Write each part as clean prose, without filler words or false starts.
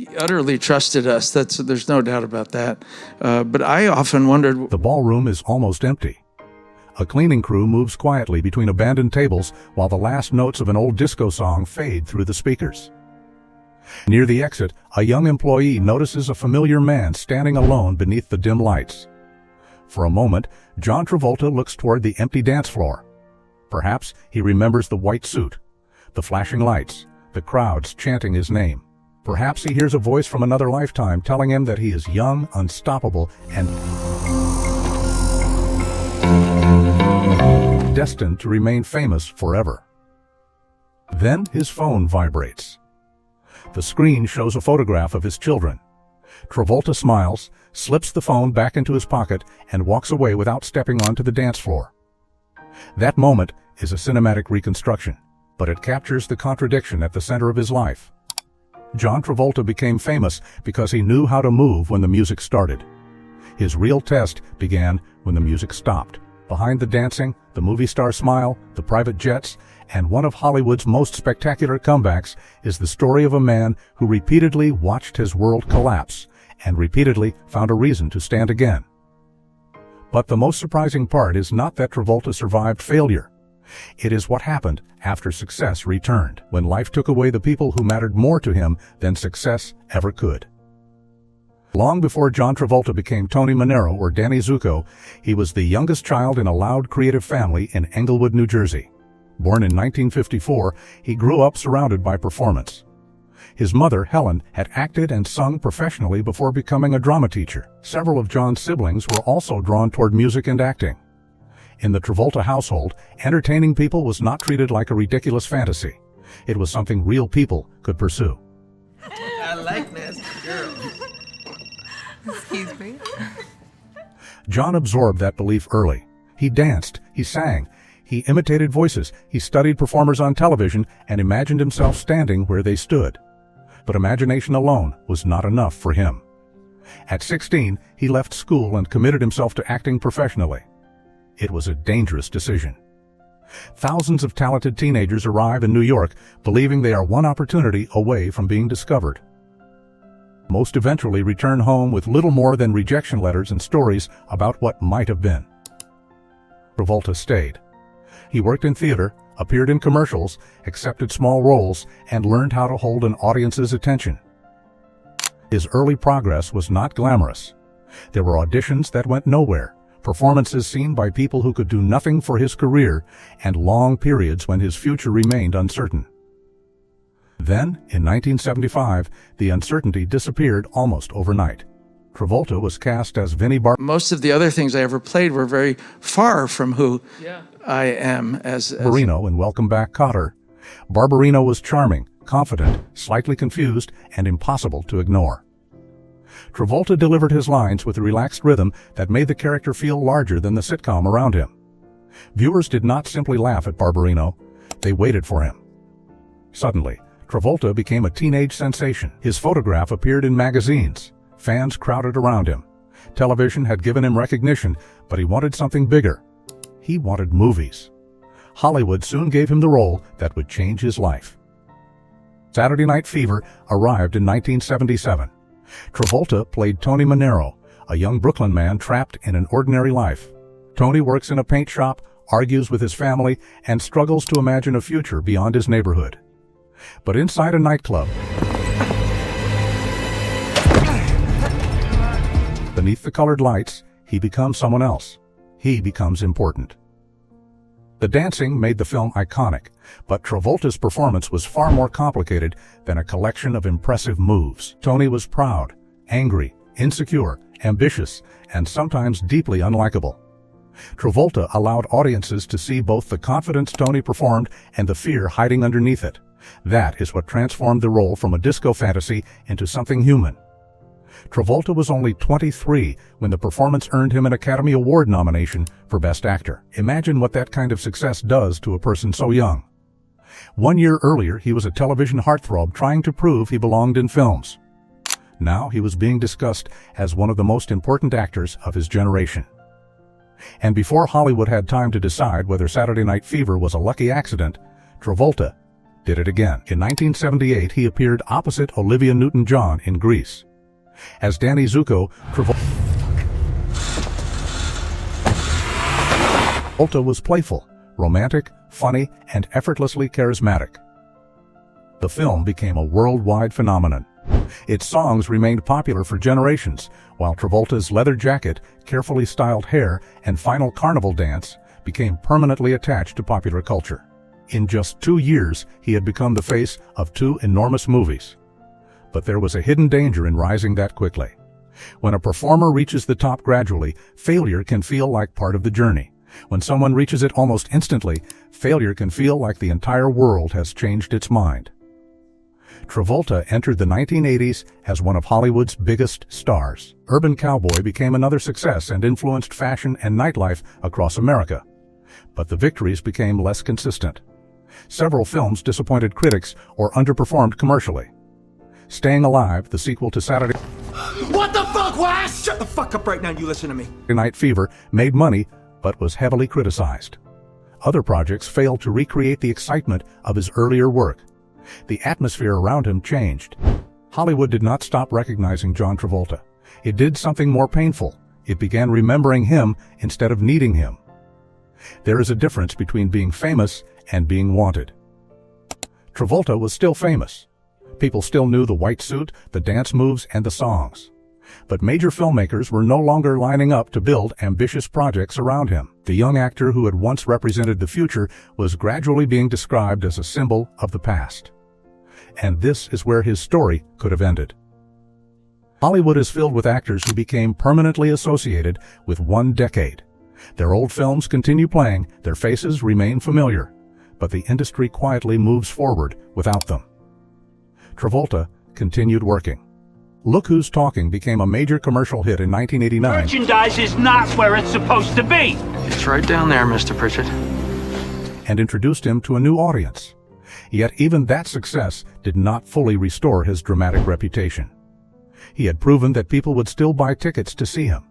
He utterly trusted us. There's no doubt about that. But I often wondered... The ballroom is almost empty. A cleaning crew moves quietly between abandoned tables while the last notes of an old disco song fade through the speakers. Near the exit, a young employee notices a familiar man standing alone beneath the dim lights. For a moment, John Travolta looks toward the empty dance floor. Perhaps he remembers the white suit, the flashing lights, the crowds chanting his name. Perhaps he hears a voice from another lifetime telling him that he is young, unstoppable, and destined to remain famous forever. Then his phone vibrates. The screen shows a photograph of his children. Travolta smiles, slips the phone back into his pocket, and walks away without stepping onto the dance floor. That moment is a cinematic reconstruction, but it captures the contradiction at the center of his life. John Travolta became famous because he knew how to move when the music started. His real test began when the music stopped. Behind the dancing, the movie star smile, the private jets, and one of Hollywood's most spectacular comebacks is the story of a man who repeatedly watched his world collapse and repeatedly found a reason to stand again. But the most surprising part is not that Travolta survived failure. It is what happened after success returned, when life took away the people who mattered more to him than success ever could. Long before John Travolta became Tony Manero or Danny Zuko, he was the youngest child in a loud, creative family in Englewood, New Jersey. Born in 1954, he grew up surrounded by performance. His mother, Helen, had acted and sung professionally before becoming a drama teacher. Several of John's siblings were also drawn toward music and acting. In the Travolta household, entertaining people was not treated like a ridiculous fantasy. It was something real people could pursue. I like this girl. Excuse me. John absorbed that belief early. He danced, he sang, he imitated voices, he studied performers on television, and imagined himself standing where they stood. But imagination alone was not enough for him. At 16, he left school and committed himself to acting professionally. It was a dangerous decision. Thousands of talented teenagers arrive in New York, believing they are one opportunity away from being discovered. Most eventually return home with little more than rejection letters and stories about what might have been. Travolta stayed. He worked in theater, appeared in commercials, accepted small roles, and learned how to hold an audience's attention. His early progress was not glamorous. There were auditions that went nowhere, performances seen by people who could do nothing for his career, and long periods when his future remained uncertain. Then, in 1975, the uncertainty disappeared almost overnight. Travolta was cast as Vinnie Most of the other things I ever played were very far from who I am as Barbarino in Welcome Back, Kotter. Barbarino was charming, confident, slightly confused, and impossible to ignore. Travolta delivered his lines with a relaxed rhythm that made the character feel larger than the sitcom around him. Viewers did not simply laugh at Barbarino, they waited for him. Suddenly, Travolta became a teenage sensation. His photograph appeared in magazines. Fans crowded around him. Television had given him recognition, but he wanted something bigger. He wanted movies. Hollywood soon gave him the role that would change his life. Saturday Night Fever arrived in 1977. Travolta played Tony Manero, a young Brooklyn man trapped in an ordinary life. Tony works in a paint shop, argues with his family, and struggles to imagine a future beyond his neighborhood. But inside a nightclub, beneath the colored lights, he becomes someone else. He becomes important. The dancing made the film iconic, but Travolta's performance was far more complicated than a collection of impressive moves. Tony was proud, angry, insecure, ambitious, and sometimes deeply unlikable. Travolta allowed audiences to see both the confidence Tony performed and the fear hiding underneath it. That is what transformed the role from a disco fantasy into something human. Travolta was only 23 when the performance earned him an Academy Award nomination for Best Actor. Imagine what that kind of success does to a person so young. 1 year earlier, he was a television heartthrob trying to prove he belonged in films. Now he was being discussed as one of the most important actors of his generation. And before Hollywood had time to decide whether Saturday Night Fever was a lucky accident, Travolta did it again. In 1978, he appeared opposite Olivia Newton-John in Grease. As Danny Zuko, Travolta was playful, romantic, funny, and effortlessly charismatic. The film became a worldwide phenomenon. Its songs remained popular for generations, while Travolta's leather jacket, carefully styled hair, and final carnival dance became permanently attached to popular culture. In just 2 years, he had become the face of 2 enormous movies. But there was a hidden danger in rising that quickly. When a performer reaches the top gradually, failure can feel like part of the journey. When someone reaches it almost instantly, failure can feel like the entire world has changed its mind. Travolta entered the 1980s as one of Hollywood's biggest stars. Urban Cowboy became another success and influenced fashion and nightlife across America. But the victories became less consistent. Several films disappointed critics or underperformed commercially. Staying Alive, the sequel to Saturday What the fuck, Wes? Shut the fuck up right now and you listen to me. Night Fever made money but was heavily criticized. Other projects failed to recreate the excitement of his earlier work. The atmosphere around him changed. Hollywood did not stop recognizing John Travolta. It did something more painful. It began remembering him instead of needing him. There is a difference between being famous and being wanted. Travolta was still famous. People still knew the white suit, the dance moves, and the songs. But major filmmakers were no longer lining up to build ambitious projects around him. The young actor who had once represented the future was gradually being described as a symbol of the past. And this is where his story could have ended. Hollywood is filled with actors who became permanently associated with one decade. Their old films continue playing, their faces remain familiar, but the industry quietly moves forward without them. Travolta continued working. Look Who's Talking became a major commercial hit in 1989. Merchandise is not where it's supposed to be. It's right down there, Mr. Pritchett. And introduced him to a new audience. Yet even that success did not fully restore his dramatic reputation. He had proven that people would still buy tickets to see him.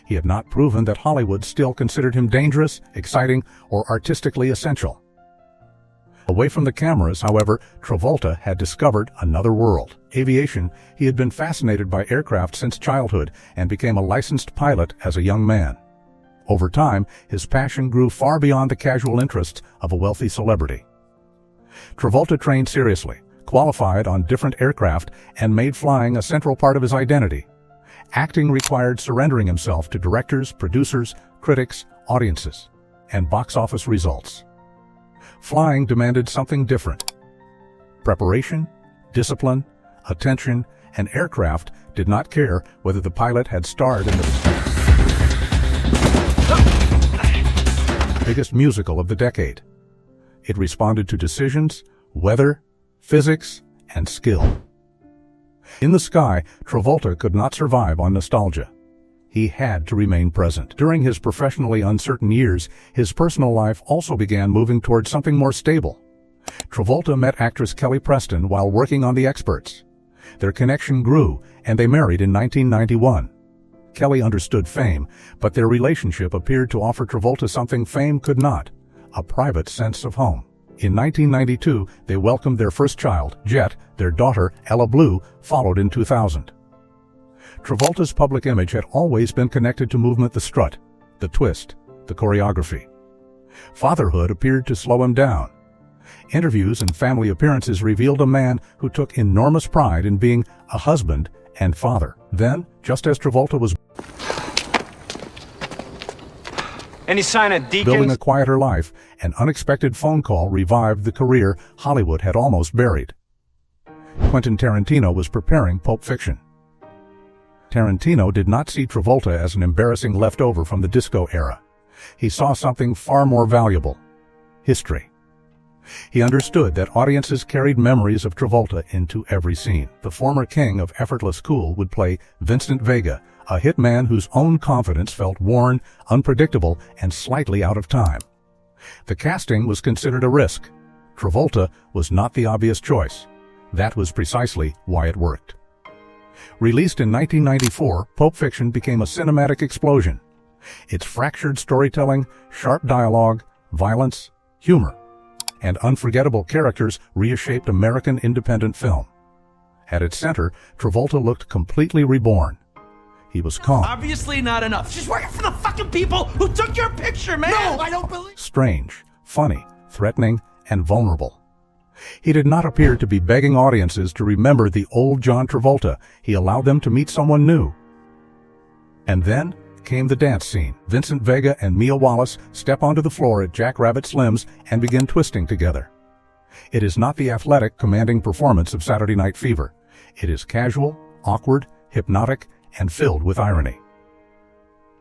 He had not proven that Hollywood still considered him dangerous, exciting, or artistically essential. Away from the cameras, however, Travolta had discovered another world. Aviation, he had been fascinated by aircraft since childhood and became a licensed pilot as a young man. Over time, his passion grew far beyond the casual interests of a wealthy celebrity. Travolta trained seriously, qualified on different aircraft, and made flying a central part of his identity. Acting required surrendering himself to directors, producers, critics, audiences, and box office results. Flying demanded something different. Preparation, discipline, attention, and aircraft did not care whether the pilot had starred in the biggest musical of the decade. It responded to decisions, weather, physics, and skill. In the sky, Travolta could not survive on nostalgia. He had to remain present. During his professionally uncertain years, his personal life also began moving towards something more stable. Travolta met actress Kelly Preston while working on The Experts. Their connection grew, and they married in 1991. Kelly understood fame, but their relationship appeared to offer Travolta something fame could not: a private sense of home. In 1992, they welcomed their first child, Jett. Their daughter, Ella Bleu, followed in 2000. Travolta's public image had always been connected to movement, the strut, the twist, the choreography. Fatherhood appeared to slow him down. Interviews and family appearances revealed a man who took enormous pride in being a husband and father. Then, just as Travolta was Any sign of Deacons? building a quieter life, an unexpected phone call revived the career Hollywood had almost buried. Quentin Tarantino was preparing Pulp Fiction. Tarantino did not see Travolta as an embarrassing leftover from the disco era. He saw something far more valuable: history. He understood that audiences carried memories of Travolta into every scene. The former king of effortless cool would play Vincent Vega, a hitman whose own confidence felt worn, unpredictable, and slightly out of time. The casting was considered a risk. Travolta was not the obvious choice. That was precisely why it worked. Released in 1994, Pulp Fiction became a cinematic explosion. Its fractured storytelling, sharp dialogue, violence, humor, and unforgettable characters reshaped American independent film. At its center, Travolta looked completely reborn. He was calm. Obviously not enough. She's working for the fucking people who took your picture, man! No, I don't believe— Strange, funny, threatening, and vulnerable. He did not appear to be begging audiences to remember the old John Travolta. He allowed them to meet someone new. And then came the dance scene. Vincent Vega and Mia Wallace step onto the floor at Jack Rabbit Slim's and begin twisting together. It is not the athletic, commanding performance of Saturday Night Fever. It is casual, awkward, hypnotic, and filled with irony.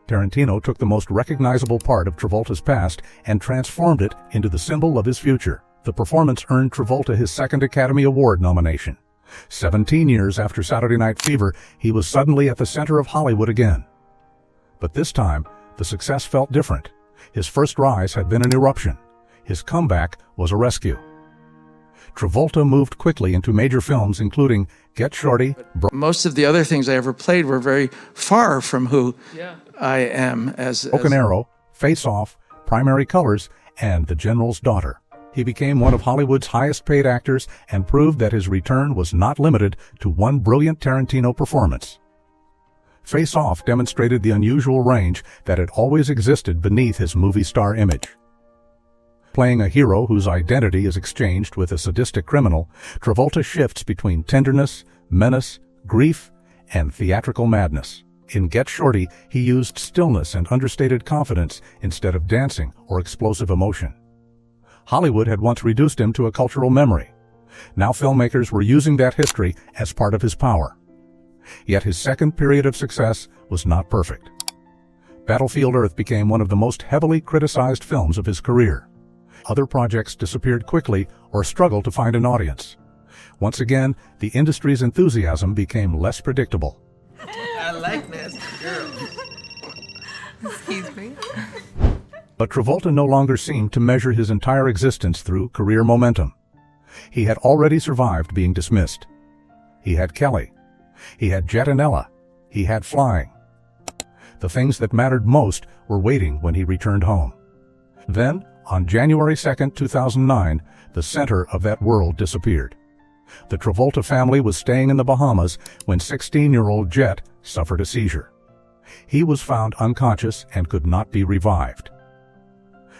Tarantino took the most recognizable part of Travolta's past and transformed it into the symbol of his future. The performance earned Travolta his second Academy Award nomination. 17 years after Saturday Night Fever, he was suddenly at the center of Hollywood again. But this time, the success felt different. His first rise had been an eruption. His comeback was a rescue. Travolta moved quickly into major films including Get Shorty. Most of the other things I ever played were very far from who I am as Broken Arrow, Face Off, Primary Colors, and The General's Daughter. He became one of Hollywood's highest-paid actors and proved that his return was not limited to one brilliant Tarantino performance. Face Off demonstrated the unusual range that had always existed beneath his movie star image. Playing a hero whose identity is exchanged with a sadistic criminal, Travolta shifts between tenderness, menace, grief, and theatrical madness. In Get Shorty, he used stillness and understated confidence instead of dancing or explosive emotion. Hollywood had once reduced him to a cultural memory. Now filmmakers were using that history as part of his power. Yet his second period of success was not perfect. Battlefield Earth became one of the most heavily criticized films of his career. Other projects disappeared quickly or struggled to find an audience. Once again, the industry's enthusiasm became less predictable. I like nasty girl. Excuse me. But Travolta no longer seemed to measure his entire existence through career momentum. He had already survived being dismissed. He had Kelly. He had Jett and Ella. He had flying. The things that mattered most were waiting when he returned home. Then, on January 2, 2009, the center of that world disappeared. The Travolta family was staying in the Bahamas when 16-year-old Jett suffered a seizure. He was found unconscious and could not be revived.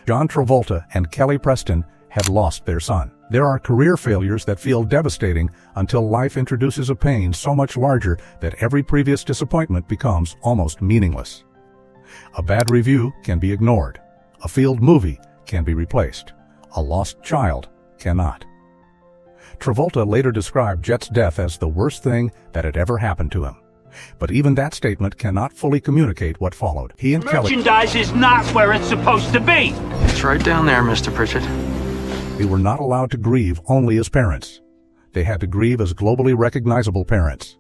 John Travolta and Kelly Preston had lost their son. There are career failures that feel devastating until life introduces a pain so much larger that every previous disappointment becomes almost meaningless. A bad review can be ignored. A failed movie can be replaced. A lost child cannot. Travolta later described Jett's death as the worst thing that had ever happened to him. But even that statement cannot fully communicate what followed. He and Kelly— Merchandise is not where it's supposed to be. It's right down there, Mr. Pritchett. They were not allowed to grieve only as parents. They had to grieve as globally recognizable parents.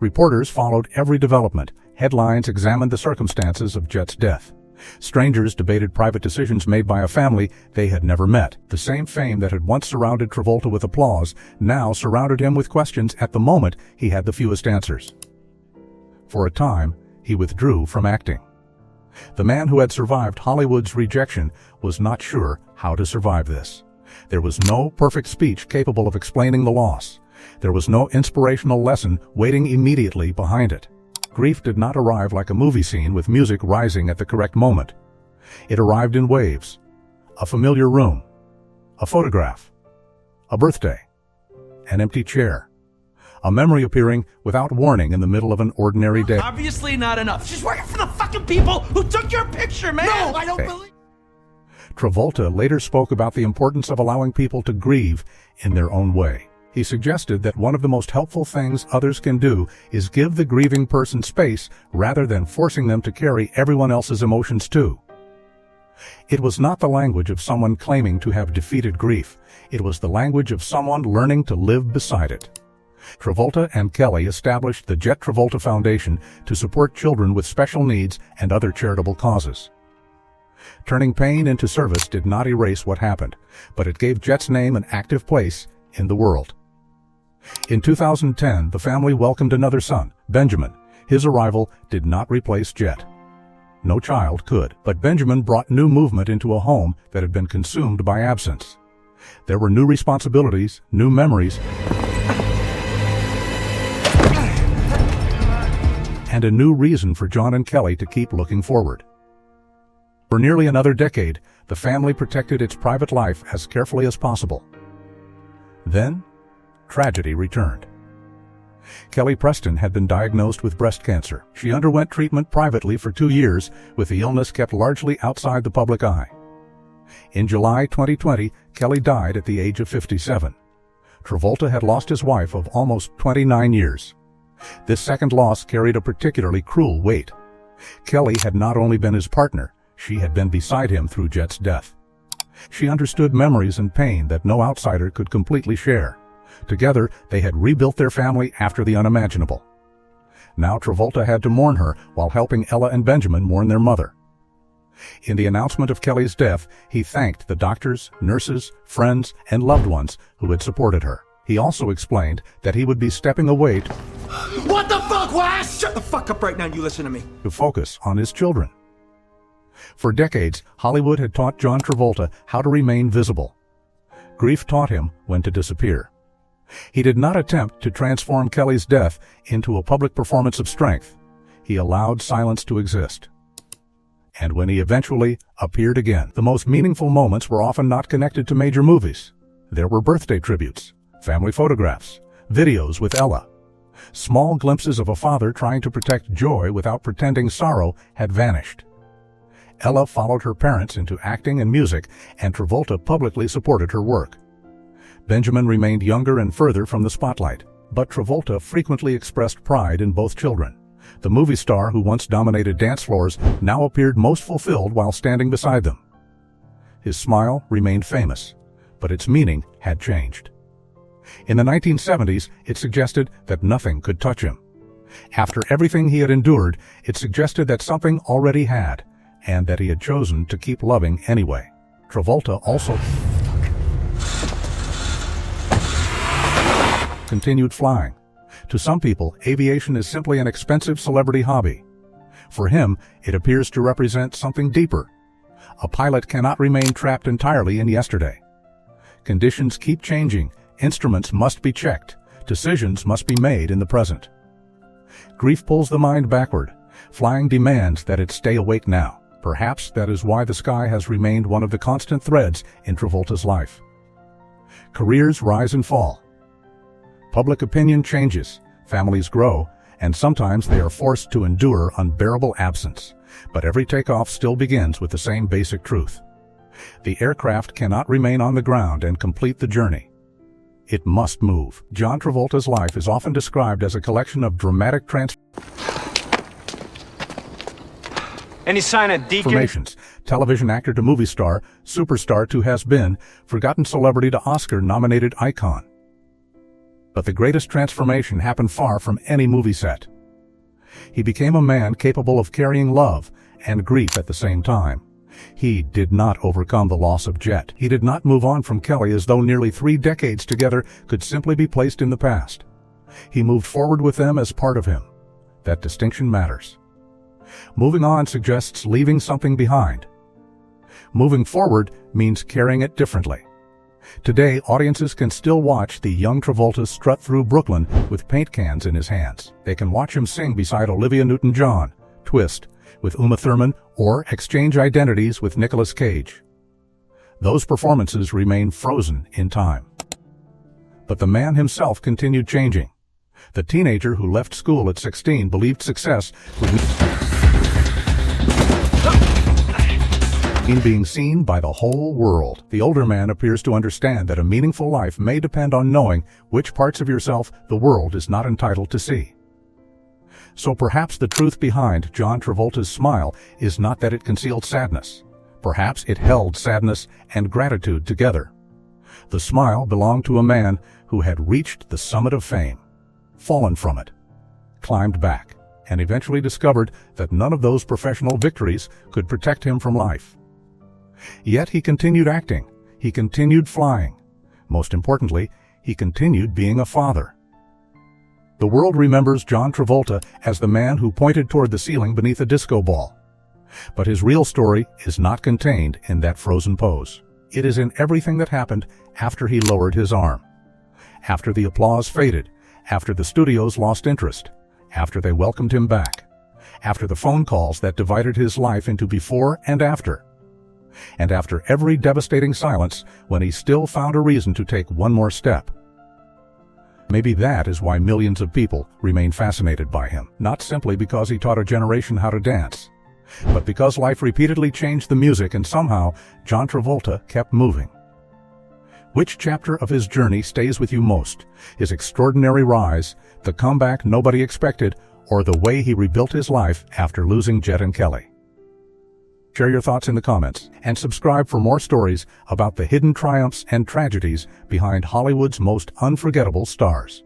Reporters followed every development. Headlines examined the circumstances of Jett's death. Strangers debated private decisions made by a family they had never met. The same fame that had once surrounded Travolta with applause now surrounded him with questions at the moment he had the fewest answers. For a time, he withdrew from acting. The man who had survived Hollywood's rejection was not sure how to survive this. There was no perfect speech capable of explaining the loss. There was no inspirational lesson waiting immediately behind it. Grief did not arrive like a movie scene with music rising at the correct moment. It arrived in waves. A familiar room. A photograph. A birthday. An empty chair. A memory appearing without warning in the middle of an ordinary day. Obviously not enough. She's working for the fucking people who took your picture, man! No, I don't believe— Travolta later spoke about the importance of allowing people to grieve in their own way. He suggested that one of the most helpful things others can do is give the grieving person space rather than forcing them to carry everyone else's emotions too. It was not the language of someone claiming to have defeated grief. It was the language of someone learning to live beside it. Travolta and Kelly established the Jett Travolta Foundation to support children with special needs and other charitable causes. Turning pain into service did not erase what happened, but it gave Jett's name an active place in the world. In 2010, the family welcomed another son, Benjamin. His arrival did not replace Jett. No child could. But Benjamin brought new movement into a home that had been consumed by absence. There were new responsibilities, new memories, and a new reason for John and Kelly to keep looking forward. For nearly another decade, the family protected its private life as carefully as possible. Then, tragedy returned. Kelly Preston had been diagnosed with breast cancer. She underwent treatment privately for 2 years, with the illness kept largely outside the public eye. In July 2020, Kelly died at the age of 57. Travolta had lost his wife of almost 29 years. This second loss carried a particularly cruel weight. Kelly had not only been his partner, she had been beside him through Jett's death. She understood memories and pain that no outsider could completely share. Together, they had rebuilt their family after the unimaginable. Now Travolta had to mourn her while helping Ella and Benjamin mourn their mother. In the announcement of Kelly's death, he thanked the doctors, nurses, friends, and loved ones who had supported her. He also explained that he would be stepping away What the fuck, Wes? Shut the fuck up right now and you listen to me. to focus on his children. For decades, Hollywood had taught John Travolta how to remain visible. Grief taught him when to disappear. He did not attempt to transform Kelly's death into a public performance of strength. He allowed silence to exist. And when he eventually appeared again, the most meaningful moments were often not connected to major movies. There were birthday tributes, family photographs, videos with Ella. Small glimpses of a father trying to protect joy without pretending sorrow had vanished. Ella followed her parents into acting and music, and Travolta publicly supported her work. Benjamin remained younger and further from the spotlight, but Travolta frequently expressed pride in both children. The movie star who once dominated dance floors now appeared most fulfilled while standing beside them. His smile remained famous, but its meaning had changed. In the 1970s, it suggested that nothing could touch him. After everything he had endured, it suggested that something already had, and that he had chosen to keep loving anyway. Travolta also continued flying. To some people, aviation is simply an expensive celebrity hobby. For him, it appears to represent something deeper. A pilot cannot remain trapped entirely in yesterday. Conditions keep changing, instruments must be checked, decisions must be made in the present. Grief pulls the mind backward. Flying demands that it stay awake now. Perhaps that is why the sky has remained one of the constant threads in Travolta's life. Careers rise and fall. Public opinion changes, families grow, and sometimes they are forced to endure unbearable absence. But every takeoff still begins with the same basic truth. The aircraft cannot remain on the ground and complete the journey. It must move. John Travolta's life is often described as a collection of dramatic Any sign of Deacon? transformations. Television actor to movie star, superstar to has-been, forgotten celebrity to Oscar-nominated icon. But the greatest transformation happened far from any movie set. He became a man capable of carrying love and grief at the same time. He did not overcome the loss of Jett. He did not move on from Kelly as though nearly 3 decades together could simply be placed in the past. He moved forward with them as part of him. That distinction matters. Moving on suggests leaving something behind. Moving forward means carrying it differently. Today, audiences can still watch the young Travolta strut through Brooklyn with paint cans in his hands. They can watch him sing beside Olivia Newton-John, twist with Uma Thurman, or exchange identities with Nicolas Cage. Those performances remain frozen in time. But the man himself continued changing. The teenager who left school at 16 believed success would in being seen by the whole world. The older man appears to understand that a meaningful life may depend on knowing which parts of yourself the world is not entitled to see. So perhaps the truth behind John Travolta's smile is not that it concealed sadness. Perhaps it held sadness and gratitude together. The smile belonged to a man who had reached the summit of fame, fallen from it, climbed back, and eventually discovered that none of those professional victories could protect him from life. Yet he continued acting, he continued flying. Most importantly, he continued being a father. The world remembers John Travolta as the man who pointed toward the ceiling beneath a disco ball. But his real story is not contained in that frozen pose. It is in everything that happened after he lowered his arm, after the applause faded, after the studios lost interest, after they welcomed him back, after the phone calls that divided his life into before and after every devastating silence when he still found a reason to take one more step. Maybe that is why millions of people remain fascinated by him, not simply because he taught a generation how to dance, but because life repeatedly changed the music and somehow John Travolta kept moving. Which chapter of his journey stays with you most? His extraordinary rise, the comeback nobody expected, or the way he rebuilt his life after losing Jett and Kelly? Share your thoughts in the comments and subscribe for more stories about the hidden triumphs and tragedies behind Hollywood's most unforgettable stars.